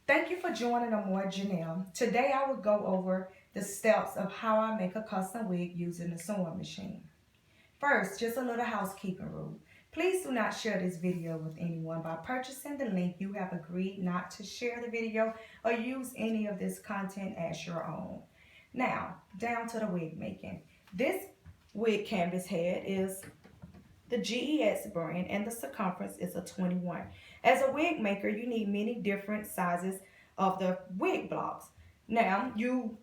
Thank you for joining Amour Janelle. Today I will go over the steps of how I make a custom wig using the sewing machine. First, just a little housekeeping rule. Please do not share this video with anyone. By purchasing the link, you have agreed not to share the video or use any of this content as your own. Now, down to the wig making. This wig canvas head is the GEX brand and the circumference is a 21. As a wig maker, you need many different sizes of the wig blocks. Now, you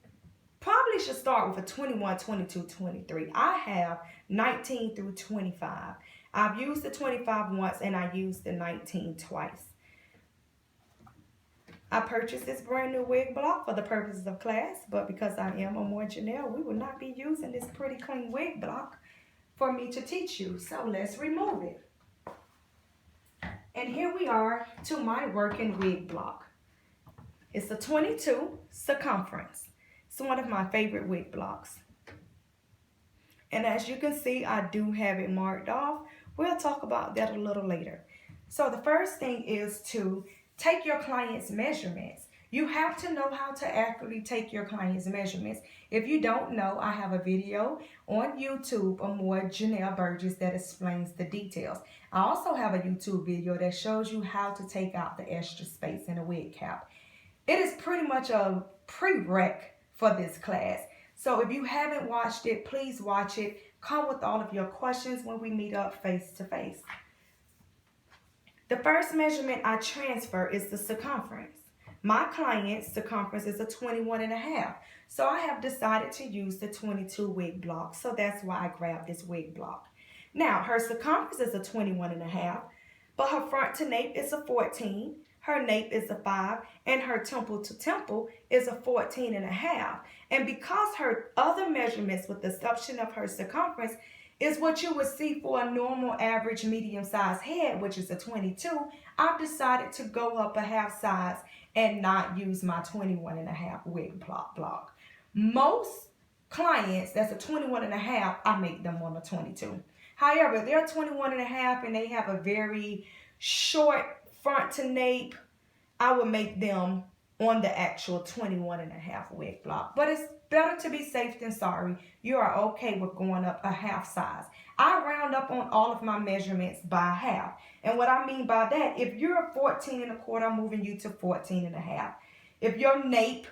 probably should start with a 21, 22, 23. I have 19 through 25. I've used the 25 once and I used the 19 twice. I purchased this brand new wig block for the purposes of class, but because I am Amour Janelle, we will not be using this pretty clean wig block for me to teach you. So let's remove it. And here we are to my working wig block. It's a 22 circumference. It's one of my favorite wig blocks. And as you can see, I do have it marked off. We'll talk about that a little later. So the first thing is to take your client's measurements. You have to know how to accurately take your client's measurements. If you don't know, I have a video on YouTube, Amour Janelle Burgess, that explains the details. I also have a YouTube video that shows you how to take out the extra space in a wig cap. It is pretty much a prereq for this class. So if you haven't watched it, please watch it. Come with all of your questions when we meet up face to face. The first measurement I transfer is the circumference. My client's circumference is a 21.5. So I have decided to use the 22 wig block. So that's why I grabbed this wig block. Now, her circumference is a 21.5, but her front to nape is a 14. Her nape is a 5, and her temple to temple is a 14.5. And because her other measurements, with the exception of her circumference, is what you would see for a normal average medium-sized head, which is a 22, I've decided to go up a half size and not use my 21.5 wig block. Most clients that's a 21.5, I make them on a 22. However, if they're 21.5 and they have a very short front to nape, I would make them on the actual 21.5 wig block. But it's better to be safe than sorry. You are okay with going up a half size. I round up on all of my measurements by half. And what I mean by that, if you're 14.25, I'm moving you to 14.5. If your nape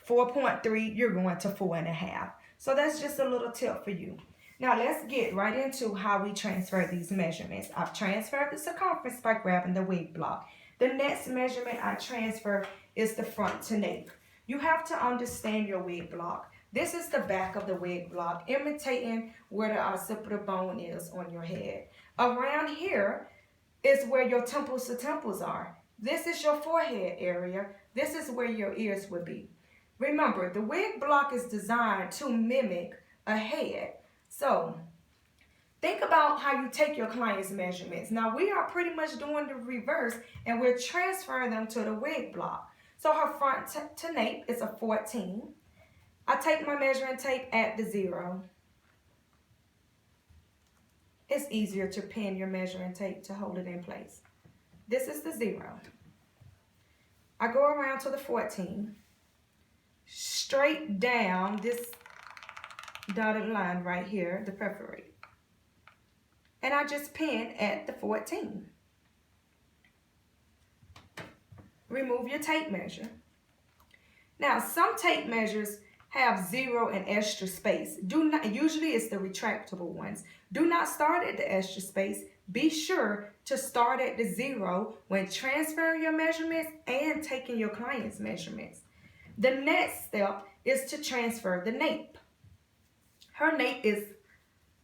4.3, you're going to 4.5. So that's just a little tip for you. Now let's get right into how we transfer these measurements. I've transferred the circumference by grabbing the wig block. The next measurement I transfer is the front to nape. You have to understand your wig block. This is the back of the wig block, imitating where the occipital bone is on your head. Around here is where your temples to temples are. This is your forehead area. This is where your ears would be. Remember, the wig block is designed to mimic a head. So think about how you take your client's measurements. Now we are pretty much doing the reverse and we're transferring them to the wig block. So her front to nape is a 14. I take my measuring tape at the 0. It's easier to pin your measuring tape to hold it in place. This is the 0. I go around to the 14. Straight down this dotted line right here, the perforate. And I just pin at the 14. Remove your tape measure. Now, some tape measures have 0 and extra space. Usually it's the retractable ones. Do not start at the extra space. Be sure to start at the 0 when transferring your measurements and taking your client's measurements. The next step is to transfer the nape. Her nape is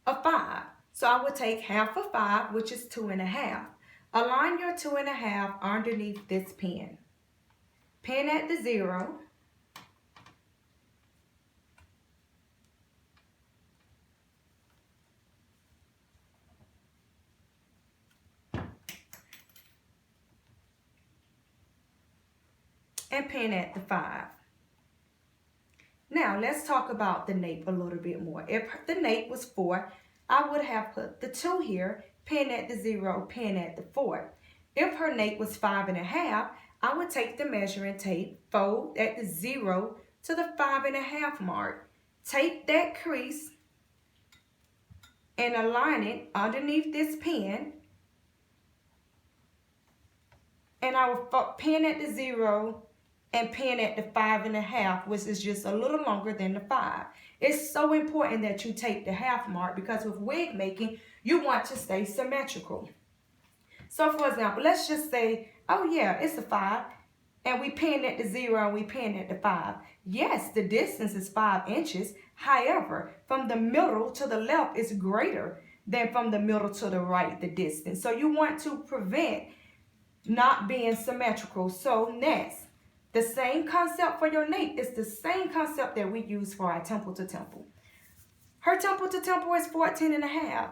a 5. So I would take half of 5, which is 2.5. Align your 2.5 underneath this pin. Pin at the 0. And pin at the 5. Now let's talk about the nape a little bit more. If the nape was 4, I would have put the 2 here, pin at the 0, pin at the 4. If her nape was 5.5, I would take the measuring tape, fold at the 0 to the 5.5 mark. Take that crease and align it underneath this pin. And I will pin at the 0 and pin at the 5.5, which is just a little longer than the 5. It's so important that you take the half mark because with wig making, you want to stay symmetrical. So for example, let's just say, oh yeah, it's a 5, and we pin at the 0 and we pin at the 5. Yes, the distance is 5 inches. However, from the middle to the left is greater than from the middle to the right, the distance. So you want to prevent not being symmetrical. So next, the same concept for your nape is the same concept that we use for our temple to temple. Her temple to temple is 14.5.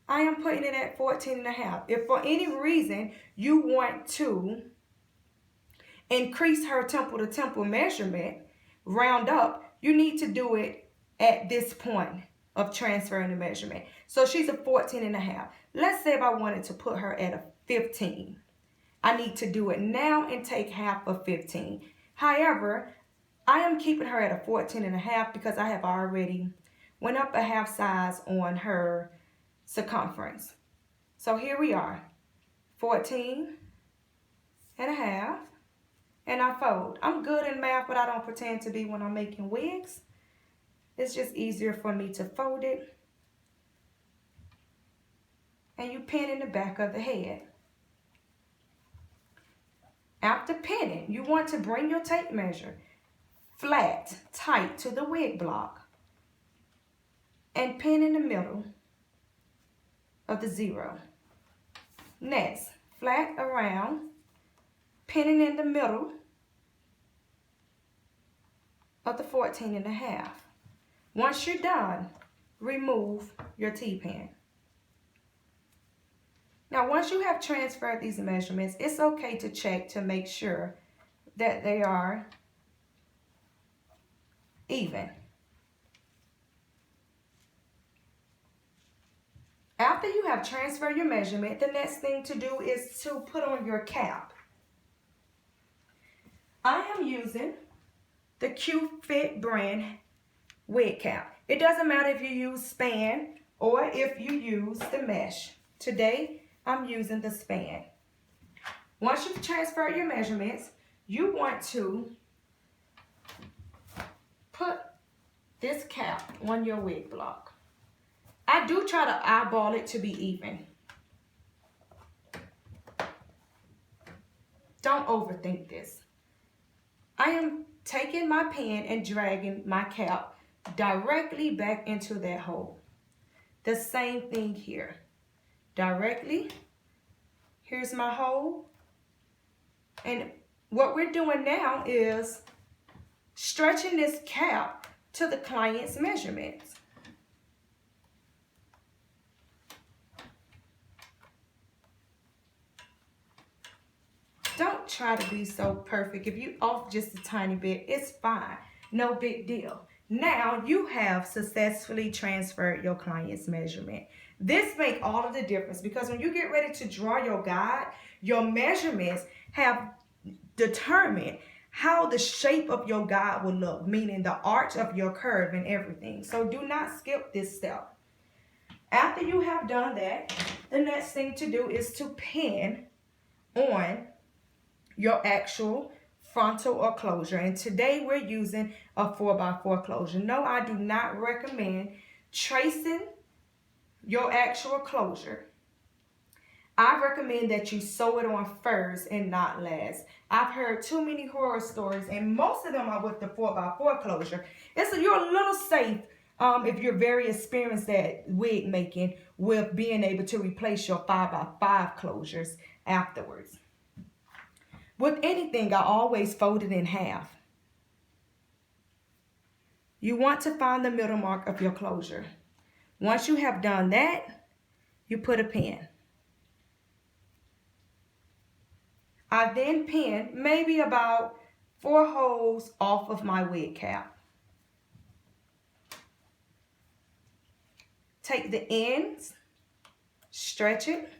I am putting it at 14.5. If for any reason you want to increase her temple to temple measurement, round up, you need to do it at this point of transferring the measurement. So she's a 14.5. Let's say if I wanted to put her at a 15. I need to do it now and take half of 15. However, I am keeping her at a 14.5 because I have already went up a half size on her circumference. So here we are, 14.5, and I fold. I'm good in math, but I don't pretend to be when I'm making wigs. It's just easier for me to fold it. And you pin in the back of the head. After pinning, you want to bring your tape measure flat, tight to the wig block and pin in the middle of the 0. Next, flat around, pinning in the middle of the 14.5. Once you're done, remove your T-pin. Now, once you have transferred these measurements, it's okay to check to make sure that they are even. After you have transferred your measurement, the next thing to do is to put on your cap. I am using the Q-Fit brand wig cap. It doesn't matter if you use span or if you use the mesh. Today, I'm using the span. Once you've transferred your measurements, you want to put this cap on your wig block. I do try to eyeball it to be even. Don't overthink this. I am taking my pen and dragging my cap directly back into that hole. The same thing here. Directly, here's my hole. And what we're doing now is stretching this cap to the client's measurements. Don't try to be so perfect. If you off just a tiny bit, it's fine. No big deal. Now you have successfully transferred your client's measurement. This makes all of the difference because when you get ready to draw your guide, your measurements have determined how the shape of your guide will look, meaning the arch of your curve and everything. So do not skip this step. After you have done that, the next thing to do is to pin on your actual frontal or closure. And today we're using a 4x4 closure. No, I do not recommend tracing your actual closure. I recommend that you sew it on first and not last. I've heard too many horror stories, and most of them are with the 4x4 closure. You're a little safe if you're very experienced at wig making with being able to replace your 5x5 closures afterwards. With anything, I always fold it in half. You want to find the middle mark of your closure. Once you have done that, you put a pin. I then pin maybe about 4 holes off of my wig cap. Take the ends, stretch it,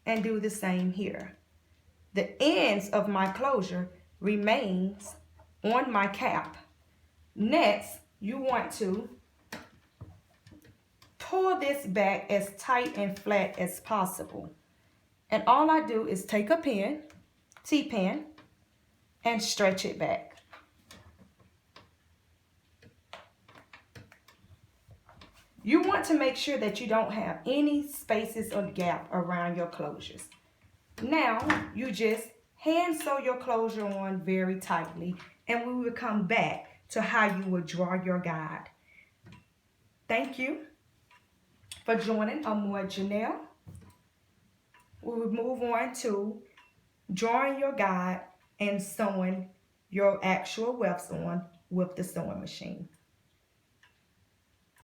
and do the same here. the ends of my closure remains on my cap. Next, you want to pull this back as tight and flat as possible. And all I do is take a pen, T-pen, and stretch it back. You want to make sure that you don't have any spaces or gap around your closures. Now, you just hand sew your closure on very tightly, and we will come back to how you will draw your guide. Thank you for joining Amour Janelle. We will move on to drawing your guide and sewing your actual wefts on with the sewing machine.